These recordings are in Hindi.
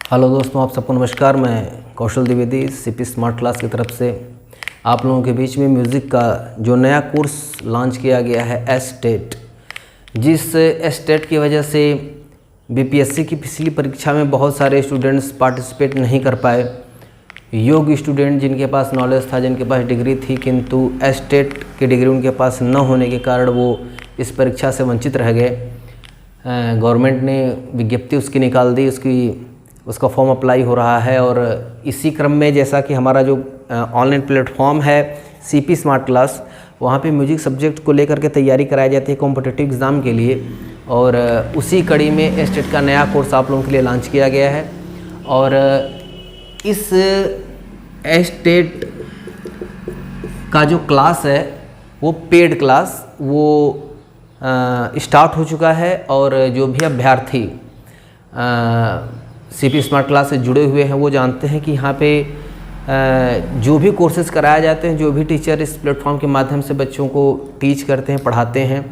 हेलो दोस्तों, आप सबको नमस्कार। मैं कौशल द्विवेदी सीपी स्मार्ट क्लास की तरफ से आप लोगों के बीच में म्यूज़िक का जो नया कोर्स लॉन्च किया गया है एस्टेट, जिस एस्टेट की वजह से बीपीएससी की पिछली परीक्षा में बहुत सारे स्टूडेंट्स पार्टिसिपेट नहीं कर पाए। योग्य स्टूडेंट जिनके पास नॉलेज था, जिनके पास डिग्री थी, किंतु एस्टेट की डिग्री उनके पास न होने के कारण वो इस परीक्षा से वंचित रह गए। गवर्नमेंट ने विज्ञप्ति उसकी निकाल दी, उसका फॉर्म अप्लाई हो रहा है। और इसी क्रम में जैसा कि हमारा जो ऑनलाइन प्लेटफॉर्म है सीपी स्मार्ट क्लास, वहाँ पे म्यूजिक सब्जेक्ट को लेकर के तैयारी कराई जाती है कॉम्पिटिटिव एग्ज़ाम के लिए। और उसी कड़ी में एस्टेट का नया कोर्स आप लोगों के लिए लॉन्च किया गया है। और इस एस्टेट का जो क्लास है वो पेड क्लास वो स्टार्ट हो चुका है। और जो भी अभ्यर्थी सीपी स्मार्ट क्लास से जुड़े हुए हैं वो जानते हैं कि यहाँ पे जो भी कोर्सेज़ कराए जाते हैं, जो भी टीचर इस प्लेटफॉर्म के माध्यम से बच्चों को टीच करते हैं, पढ़ाते हैं,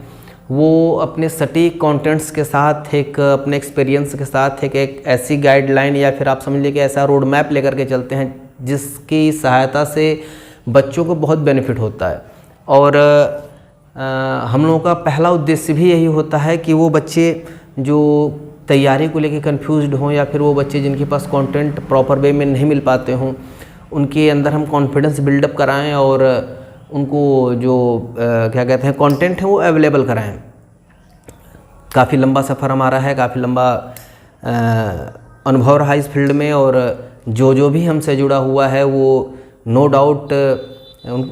वो अपने सटीक कंटेंट्स के साथ, एक अपने एक्सपीरियंस के साथ एक ऐसी गाइडलाइन या फिर आप समझ लीजिए कि ऐसा रोड मैप लेकर के चलते हैं जिसकी सहायता से बच्चों को बहुत बेनिफिट होता है। और हम लोगों का पहला उद्देश्य भी यही होता है कि वो बच्चे जो तैयारी को लेके कंफ्यूज्ड हों या फिर वो बच्चे जिनके पास कंटेंट प्रॉपर वे में नहीं मिल पाते हों, उनके अंदर हम कॉन्फिडेंस बिल्डअप कराएं और उनको जो क्या कहते हैं कंटेंट है वो अवेलेबल कराएं। काफ़ी लंबा सफ़र हमारा है, काफ़ी लंबा अनुभव रहा इस फील्ड में। और जो भी हमसे जुड़ा हुआ है वो नो डाउट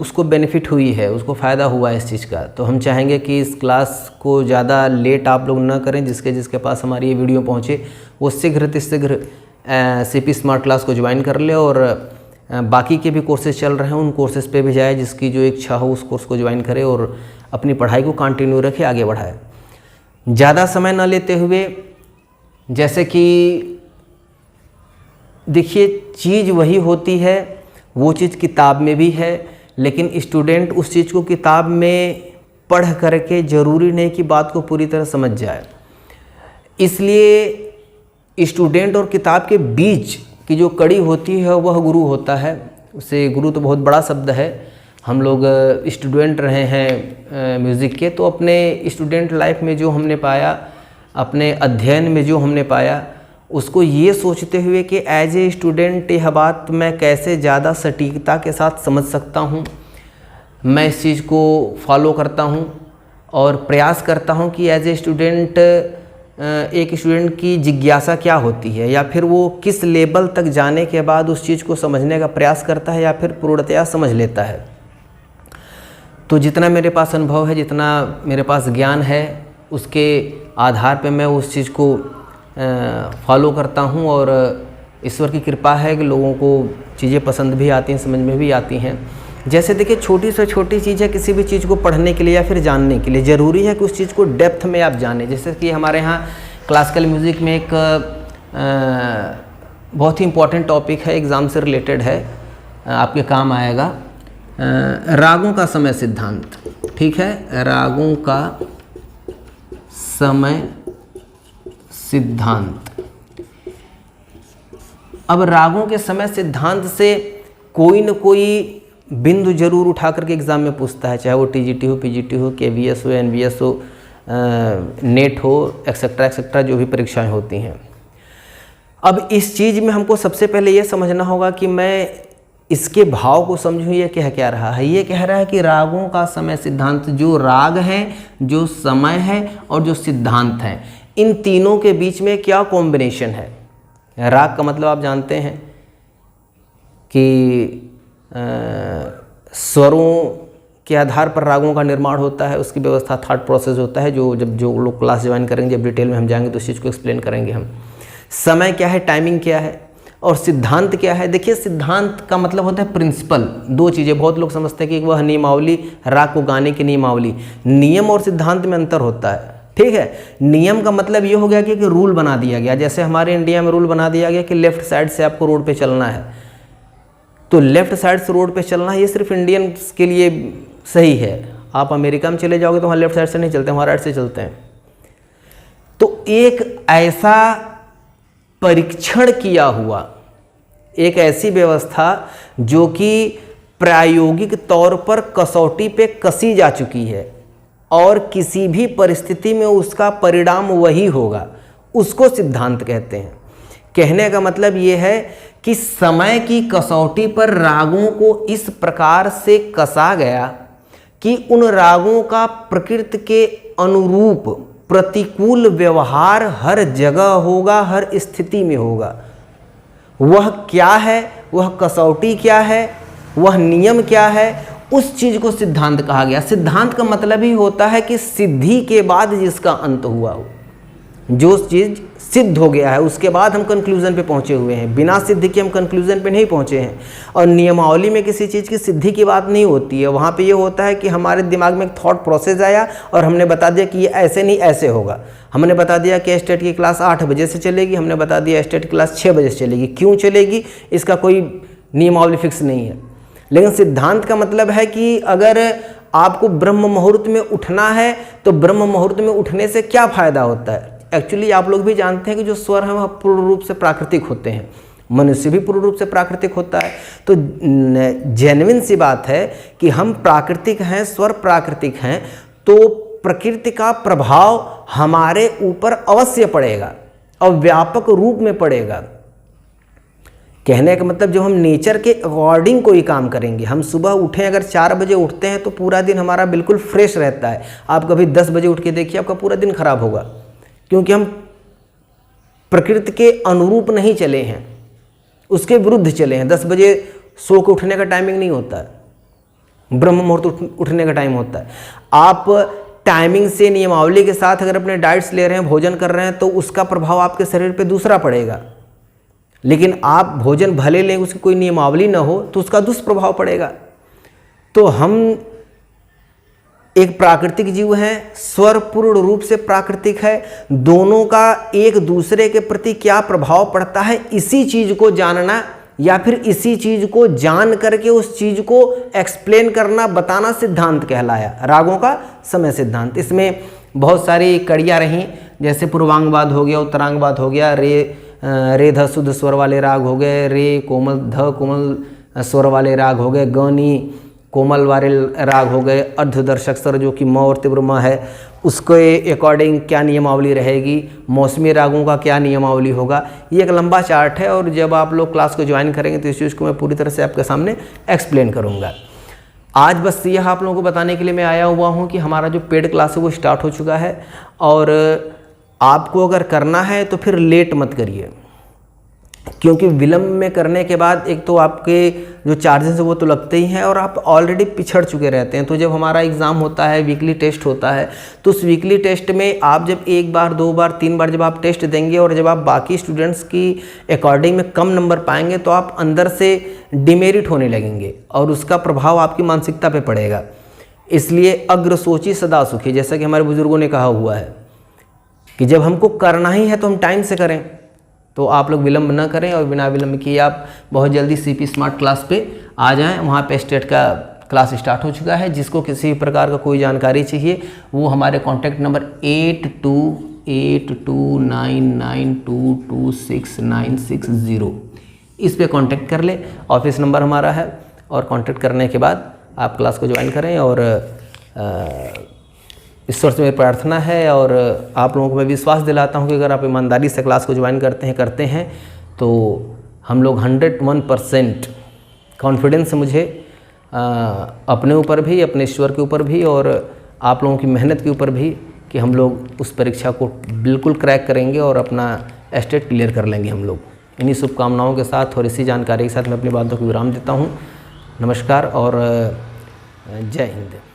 उसको बेनिफिट हुई है, उसको फ़ायदा हुआ है इस चीज़ का। तो हम चाहेंगे कि इस क्लास को ज़्यादा लेट आप लोग ना करें। जिसके पास हमारी ये वीडियो पहुँचे वो शीघ्र सीपी स्मार्ट क्लास को ज्वाइन कर ले। और बाकी के भी कोर्सेज चल रहे हैं, उन कोर्सेज़ पे भी जाए। जिसकी जो इच्छा हो उस कोर्स को ज्वाइन करे और अपनी पढ़ाई को कंटिन्यू रखे, आगे बढ़ाए। ज़्यादा समय ना लेते हुए, जैसे कि देखिए चीज़ वही होती है, वो चीज़ किताब में भी है, लेकिन स्टूडेंट उस चीज़ को किताब में पढ़ करके ज़रूरी नहीं कि बात को पूरी तरह समझ जाए। इसलिए स्टूडेंट और किताब के बीच की जो कड़ी होती है वह गुरु होता है। उसे गुरु तो बहुत बड़ा शब्द है। हम लोग स्टूडेंट रहे हैं म्यूज़िक के, तो अपने स्टूडेंट लाइफ में जो हमने पाया, अपने अध्ययन में जो हमने पाया, उसको ये सोचते हुए कि एज ए स्टूडेंट यह बात मैं कैसे ज़्यादा सटीकता के साथ समझ सकता हूँ, मैं इस चीज़ को फॉलो करता हूँ और प्रयास करता हूँ कि एज ए स्टूडेंट एक स्टूडेंट की जिज्ञासा क्या होती है, या फिर वो किस लेवल तक जाने के बाद उस चीज़ को समझने का प्रयास करता है या फिर पूर्णतया समझ लेता है। तो जितना मेरे पास अनुभव है, जितना मेरे पास ज्ञान है, उसके आधार पे मैं उस चीज़ को फॉलो करता हूँ। और ईश्वर की कृपा है कि लोगों को चीज़ें पसंद भी आती हैं, समझ में भी आती हैं। जैसे देखिए छोटी से छोटी चीज़ है, किसी भी चीज़ को पढ़ने के लिए या फिर जानने के लिए ज़रूरी है कि उस चीज़ को डेप्थ में आप जानें। जैसे कि हमारे यहाँ क्लासिकल म्यूज़िक में एक बहुत ही इम्पॉर्टेंट टॉपिक है, एग्ज़ाम से रिलेटेड है, आपके काम आएगा, रागों का समय सिद्धांत। ठीक है, रागों का समय सिद्धांत। अब रागों के समय सिद्धांत से कोई न कोई बिंदु जरूर उठा करके एग्ज़ाम में पूछता है, चाहे वो टीजीटी हो, पीजीटी हो, केवीएस हो, एनवीएस हो, नेट हो, एक्सेट्रा एक्सेट्रा, जो भी परीक्षाएं होती हैं। अब इस चीज़ में हमको सबसे पहले ये समझना होगा कि मैं इसके भाव को समझूं। ये क्या रहा है? ये कह रहा है कि रागों का समय सिद्धांत, जो राग है, जो समय है और जो सिद्धांत है, इन तीनों के बीच में क्या कॉम्बिनेशन है। राग का मतलब आप जानते हैं कि स्वरों के आधार पर रागों का निर्माण होता है, उसकी व्यवस्था थॉट प्रोसेस होता है, जो लोग क्लास ज्वाइन करेंगे, जब डिटेल में हम जाएंगे तो उस चीज़ को एक्सप्लेन करेंगे हम। समय क्या है, टाइमिंग क्या है, और सिद्धांत क्या है। देखिए सिद्धांत का मतलब होता है प्रिंसिपल। दो चीज़ें बहुत लोग समझते हैं कि वह नियमावली, राग को गाने की नियमावली। नियम और सिद्धांत में अंतर होता है। ठीक है, नियम का मतलब ये हो गया कि रूल बना दिया गया। जैसे हमारे इंडिया में रूल बना दिया गया कि लेफ्ट साइड से आपको रोड पे चलना है, तो लेफ्ट साइड से रोड पे चलना ये सिर्फ इंडियंस के लिए सही है। आप अमेरिका में चले जाओगे तो वहाँ लेफ्ट साइड से नहीं चलते, वहाँ राइट से चलते हैं। तो एक ऐसा परीक्षण किया हुआ, एक ऐसी व्यवस्था जो कि प्रायोगिक तौर पर कसौटी पे कसी जा चुकी है और किसी भी परिस्थिति में उसका परिणाम वही होगा, उसको सिद्धांत कहते हैं। कहने का मतलब ये है कि समय की कसौटी पर रागों को इस प्रकार से कसा गया कि उन रागों का प्रकृति के अनुरूप प्रतिकूल व्यवहार हर जगह होगा, हर स्थिति में होगा। वह क्या है, वह कसौटी क्या है, वह नियम क्या है, उस चीज को सिद्धांत कहा गया। सिद्धांत का मतलब ही होता है कि सिद्धि के बाद जिसका अंत हुआ हो, जो चीज सिद्ध हो गया है उसके बाद हम कंक्लूजन पे पहुंचे हुए हैं, बिना सिद्धि के हम कंक्लूजन पे नहीं पहुंचे हैं। और नियमावली में किसी चीज़ की सिद्धि की बात नहीं होती है, वहाँ पे ये होता है कि हमारे दिमाग में एक थॉट प्रोसेस आया और हमने बता दिया कि ये ऐसे नहीं ऐसे होगा। हमने बता दिया कि एस्टेट की क्लास 8 बजे से चलेगी, हमने बता दिया एस्टेट की क्लास 6 बजे से चलेगी। क्यों चलेगी इसका कोई नियमावली फिक्स नहीं है। लेकिन सिद्धांत का मतलब है कि अगर आपको ब्रह्म मुहूर्त में उठना है तो ब्रह्म मुहूर्त में उठने से क्या फ़ायदा होता है। एक्चुअली आप लोग भी जानते हैं कि जो स्वर हैं वह पूर्ण रूप से प्राकृतिक होते हैं, मनुष्य भी पूर्ण रूप से प्राकृतिक होता है। तो जेन्युइन सी बात है कि हम प्राकृतिक हैं, स्वर प्राकृतिक हैं, तो प्रकृति का प्रभाव हमारे ऊपर अवश्य पड़ेगा और व्यापक रूप में पड़ेगा। कहने का मतलब जब हम नेचर के अकॉर्डिंग कोई काम करेंगे, हम सुबह उठें, अगर 4 बजे उठते हैं तो पूरा दिन हमारा बिल्कुल फ्रेश रहता है। आप कभी 10 बजे उठ के देखिए, आपका पूरा दिन खराब होगा, क्योंकि हम प्रकृति के अनुरूप नहीं चले हैं, उसके विरुद्ध चले हैं। 10 बजे सो के उठने का टाइमिंग नहीं होता है, ब्रह्म मुहूर्त उठने का टाइम होता है। आप टाइमिंग से नियमावली के साथ अगर अपने डाइट्स ले रहे हैं, भोजन कर रहे हैं, तो उसका प्रभाव आपके शरीर पे दूसरा पड़ेगा। लेकिन आप भोजन भले लें, उसकी कोई नियमावली ना हो तो उसका दुष्प्रभाव पड़ेगा। तो हम एक प्राकृतिक जीव हैं, स्वर पूर्ण रूप से प्राकृतिक है। दोनों का एक दूसरे के प्रति क्या प्रभाव पड़ता है, इसी चीज को जानना या फिर इसी चीज को जान करके उस चीज को एक्सप्लेन करना, बताना सिद्धांत कहलाया। रागों का समय सिद्धांत, इसमें बहुत सारी कड़ियाँ रहीं, जैसे पूर्वांगवाद हो गया, उत्तरांगवाद हो गया, रे ध शुद्ध स्वर वाले राग हो गए, रे कोमल ध कोमल स्वर वाले राग हो गए, गनी कोमल वाले राग हो गए, अर्धदर्शक स्वर जो कि म और तीव्र म है, उसके अकॉर्डिंग क्या नियमावली रहेगी, मौसमी रागों का क्या नियमावली होगा। ये एक लंबा चार्ट है और जब आप लोग क्लास को ज्वाइन करेंगे तो इस चीज़ को मैं पूरी तरह से आपके सामने एक्सप्लेन करूँगा। आज बस यह आप लोगों को बताने के लिए मैं आया हुआ हूँ कि हमारा जो पेड क्लास है वो स्टार्ट हो चुका है, और आपको अगर करना है तो फिर लेट मत करिए, क्योंकि विलम्ब में करने के बाद एक तो आपके जो चार्जेस है वो तो लगते ही हैं और आप ऑलरेडी पिछड़ चुके रहते हैं। तो जब हमारा एग्ज़ाम होता है, वीकली टेस्ट होता है, तो उस वीकली टेस्ट में आप जब 1 बार 2 बार 3 बार जब आप टेस्ट देंगे और जब आप बाकी स्टूडेंट्स की अकॉर्डिंग में कम नंबर पाएंगे तो आप अंदर से डिमेरिट होने लगेंगे और उसका प्रभाव आपकी मानसिकता पर पड़ेगा। इसलिए अग्र सोची सदा सुखी, जैसा कि हमारे बुजुर्गों ने कहा हुआ है कि जब हमको करना ही है तो हम टाइम से करें। तो आप लोग विलम्ब न करें और बिना विलम्ब किए आप बहुत जल्दी सीपी स्मार्ट क्लास पे आ जाएं। वहाँ पे स्टेट का क्लास स्टार्ट हो चुका है। जिसको किसी प्रकार का कोई जानकारी चाहिए वो हमारे कॉन्टैक्ट नंबर 828299226960 इस पे कांटेक्ट कर ले। ऑफिस नंबर हमारा है, और कांटेक्ट करने के बाद आप क्लास को ज्वाइन करें। और ईश्वर से मेरी प्रार्थना है और आप लोगों को मैं विश्वास दिलाता हूं कि अगर आप ईमानदारी से क्लास को ज्वाइन करते हैं तो हम लोग 101% कॉन्फिडेंस है मुझे अपने ऊपर भी, अपने ईश्वर के ऊपर भी और आप लोगों की मेहनत के ऊपर भी कि हम लोग उस परीक्षा को बिल्कुल क्रैक करेंगे और अपना एस्टेट क्लियर कर लेंगे हम लोग। इन्हीं शुभकामनाओं के साथ और इसी जानकारी के साथ मैं अपनी बातों को विराम देता हूँ। नमस्कार और जय हिंद।